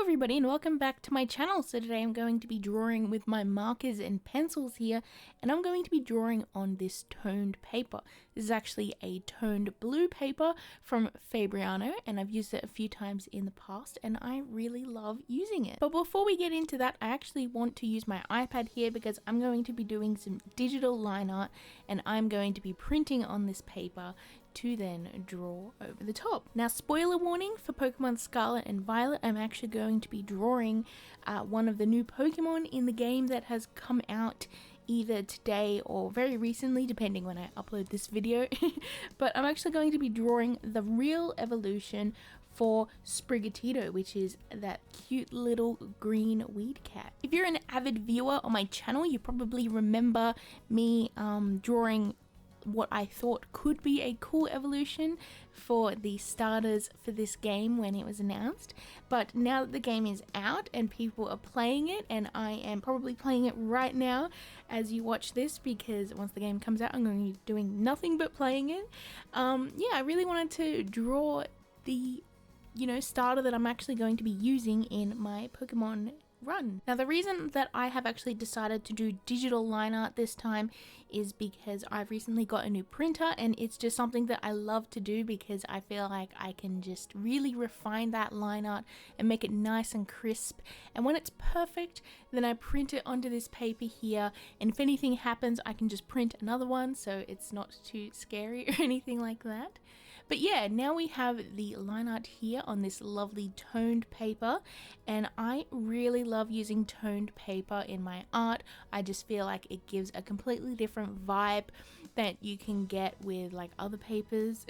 everybody and welcome back to my channel. So today I'm going to be drawing with my markers and pencils here, and I'm going to be drawing on this toned paper. This is actually a toned blue paper from Fabriano, and I've used it a few times in the past and I really love using it. But before we get into that, I actually want to use my iPad here because I'm going to be doing some digital line art and I'm going to be printing on this paper to then draw over the top. Now, spoiler warning for Pokemon Scarlet and Violet, I'm actually going to be drawing one of the new Pokemon in the game that has come out either today or very recently, depending when I upload this video. But I'm actually going to be drawing the real evolution for Sprigatito, which is that cute little green weed cat. If you're an avid viewer on my channel, you probably remember me drawing what I thought could be a cool evolution for the starters for this game when it was announced. But now that the game is out and people are playing it, and I am probably playing it right now as you watch this, because once the game comes out I'm going to be doing nothing but playing it. Yeah, I really wanted to draw the starter that I'm actually going to be using in my Pokemon run. Now, the reason that I have actually decided to do digital line art this time is because I've recently got a new printer, and it's just something that I love to do because I feel like I can just really refine that line art and make it nice and crisp, and when it's perfect then I print it onto this paper here, and if anything happens I can just print another one so it's not too scary or anything like that. But yeah, now we have the line art here on this lovely toned paper, and I really love using toned paper in my art. I just feel like it gives a completely different vibe that you can get with like other papers.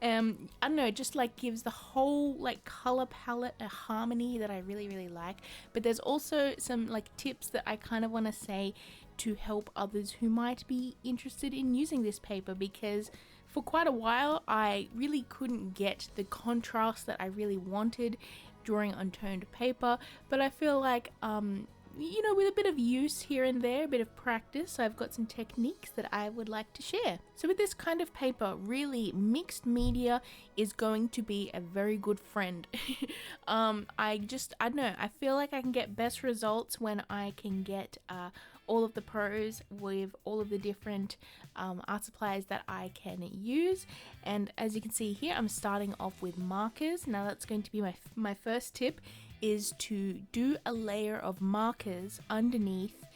I don't know, it just like gives the whole like color palette a harmony that I really like. But there's also some like tips that I kind of want to say to help others who might be interested in using this paper, because for quite a while I really couldn't get the contrast that I really wanted drawing on toned paper. But I feel like with a bit of use here and there, a bit of practice, I've got some techniques that I would like to share. So with this kind of paper, really mixed media is going to be a very good friend. I don't know, I feel like I can get best results when I can get all of the pros with all of the different art supplies that I can use. And as you can see here, I'm starting off with markers. Now that's going to be my first tip, is to do a layer of markers underneath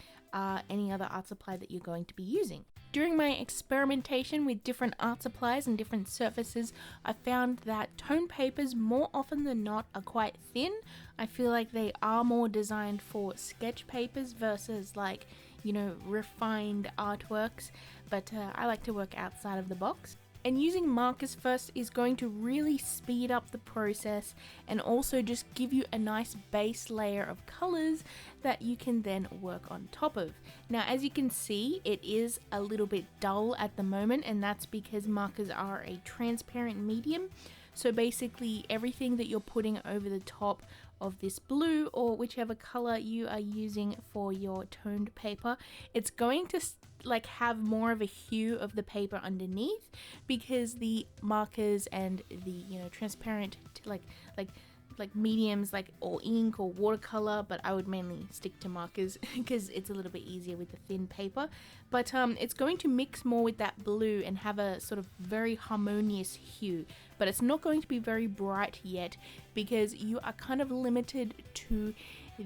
any other art supply that you're going to be using. During my experimentation with different art supplies and different surfaces, I found that tone papers more often than not are quite thin. I feel like they are more designed for sketch papers versus like, refined artworks, but I like to work outside of the box. And using markers first is going to really speed up the process and also just give you a nice base layer of colors that you can then work on top of. Now, as you can see, it is a little bit dull at the moment, and that's because markers are a transparent medium. So basically everything that you're putting over the top of this blue or whichever color you are using for your toned paper, it's going to like have more of a hue of the paper underneath, because the markers and the transparent like mediums like or ink or watercolor, but I would mainly stick to markers because it's a little bit easier with the thin paper. But it's going to mix more with that blue and have a sort of very harmonious hue, but it's not going to be very bright yet because you are kind of limited to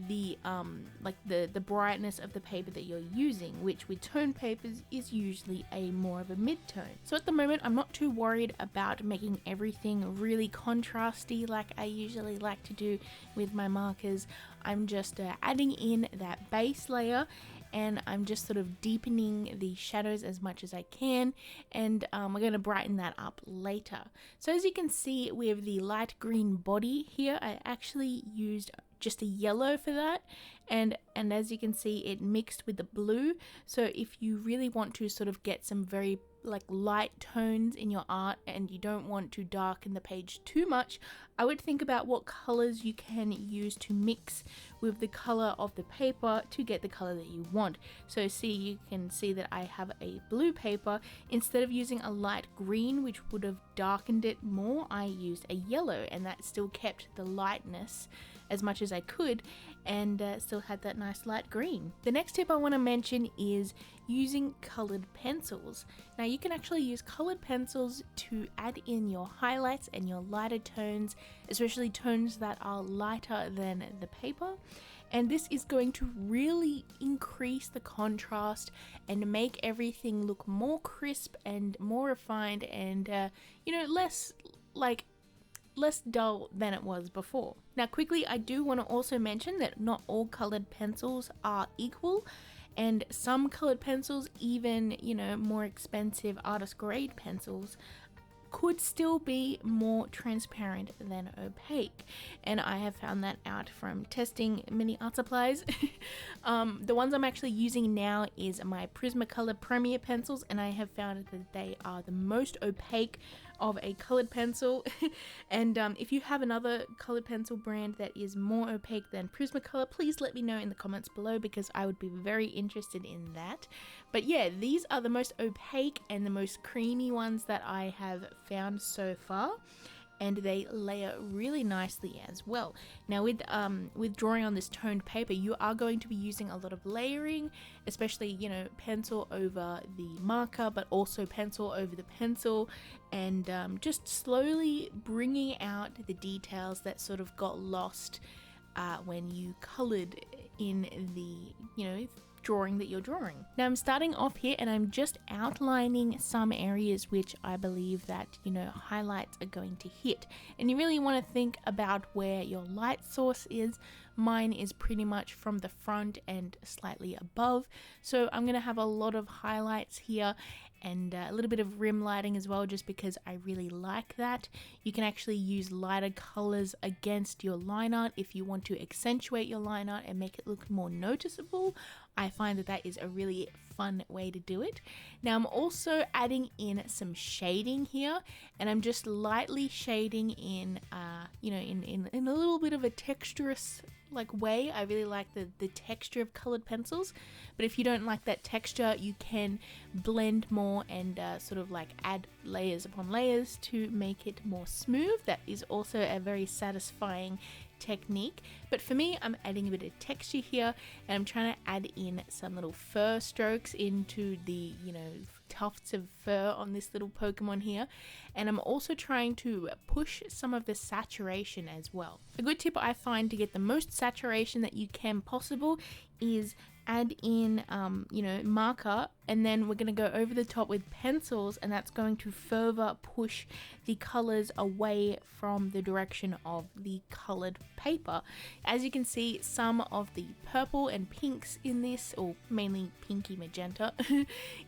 the the brightness of the paper that you're using, which with tone papers is usually a more of a mid-tone. So at the moment I'm not too worried about making everything really contrasty like I usually like to do with my markers. I'm just adding in that base layer, and I'm just sort of deepening the shadows as much as I can, and we're going to brighten that up later. So as you can see with the light green body here, I actually used just a yellow for that, and as you can see it mixed with the blue. So if you really want to sort of get some very like light tones in your art and you don't want to darken the page too much, I would think about what colors you can use to mix with the color of the paper to get the color that you want. So you can see that I have a blue paper. Instead of using a light green, which would have darkened it more, I used a yellow, and that still kept the lightness as much as I could, and still had that nice light green. The next tip I want to mention is using colored pencils. Now you can actually use colored pencils to add in your highlights and your lighter tones, especially tones that are lighter than the paper. And this is going to really increase the contrast and make everything look more crisp and more refined and, less dull than it was before. Now quickly, I do want to also mention that not all colored pencils are equal, and some colored pencils, even, more expensive artist grade pencils, could still be more transparent than opaque, and I have found that out from testing many art supplies. The ones I'm actually using now is my Prismacolor Premier pencils, and I have found that they are the most opaque of a colored pencil. And if you have another colored pencil brand that is more opaque than Prismacolor, please let me know in the comments below, because I would be very interested in that. But yeah, these are the most opaque and the most creamy ones that I have found so far, and they layer really nicely as well. Now with drawing on this toned paper, you are going to be using a lot of layering, especially, pencil over the marker, but also pencil over the pencil, and just slowly bringing out the details that sort of got lost when you colored in the, drawing that you're drawing. Now I'm starting off here and I'm just outlining some areas which I believe that, highlights are going to hit. And you really want to think about where your light source is. Mine is pretty much from the front and slightly above. So I'm going to have a lot of highlights here and a little bit of rim lighting as well, just because I really like that. You can actually use lighter colors against your line art if you want to accentuate your line art and make it look more noticeable. I find that is a really fun way to do it. Now I'm also adding in some shading here, and I'm just lightly shading in, in a little bit of a texturous way. I really like the texture of colored pencils, but if you don't like that texture, you can blend more and add layers upon layers to make it more smooth. That is also a very satisfying technique. But for me, I'm adding a bit of texture here, and I'm trying to add in some little fur strokes into the tufts of fur on this little Pokemon here. And I'm also trying to push some of the saturation as well. A good tip I find to get the most saturation that you can possible is add in marker, and then we're going to go over the top with pencils, and that's going to further push the colors away from the direction of the colored paper. As you can see, some of the purple and pinks in this, or mainly pinky magenta,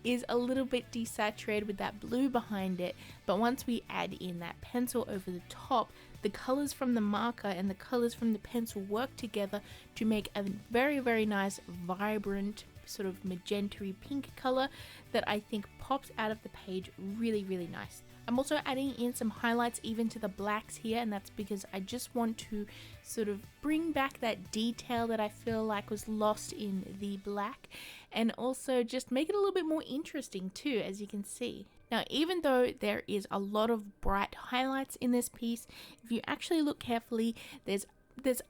is a little bit desaturated with that blue behind it, but once we add in that pencil over the top, the colors from the marker and the colors from the pencil work together to make a very, very nice, vibrant, sort of magenta-y pink color that I think pops out of the page really, really nice. I'm also adding in some highlights even to the blacks here, and that's because I just want to sort of bring back that detail that I feel like was lost in the black, and also just make it a little bit more interesting too, as you can see. Now, even though there is a lot of bright highlights in this piece, if you actually look carefully, there's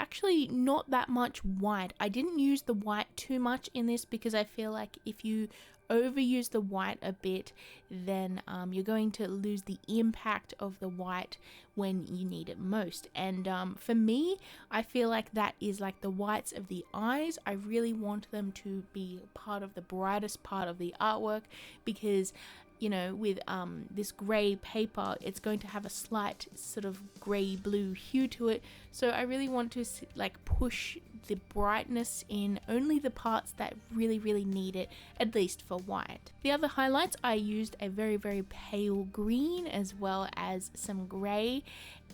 actually not that much white. I didn't use the white too much in this because I feel like if you overuse the white a bit, then you're going to lose the impact of the white when you need it most. And for me, I feel like that is like the whites of the eyes. I really want them to be part of the brightest part of the artwork, because with this grey paper, it's going to have a slight sort of grey blue hue to it. So I really want to push the brightness in only the parts that really, really need it, at least for white. The other highlights, I used a very, very pale green, as well as some grey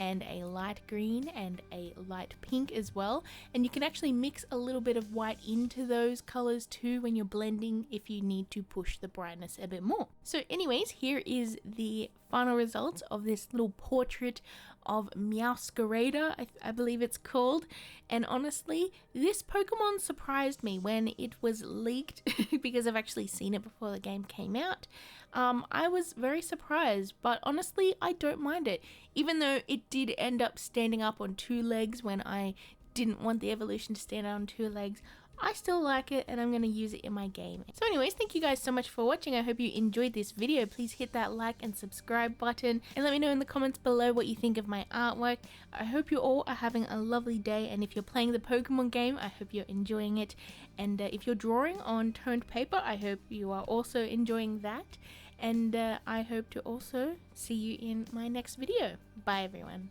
and a light green and a light pink as well. And you can actually mix a little bit of white into those colors too when you're blending, if you need to push the brightness a bit more. So anyways, here is the final results of this little portrait of Meowscarada, I believe it's called. And honestly, this Pokemon surprised me when it was leaked because I've actually seen it before the game came out. I was very surprised, but honestly, I don't mind it. Even though it did end up standing up on two legs when I didn't want the evolution to stand on 2 legs. I still like it and I'm going to use it in my game. So anyways, thank you guys so much for watching. I hope you enjoyed this video. Please hit that like and subscribe button and let me know in the comments below what you think of my artwork. I hope you all are having a lovely day, and if you're playing the Pokemon game, I hope you're enjoying it. And if you're drawing on toned paper, I hope you are also enjoying that. And I hope to also see you in my next video. Bye everyone.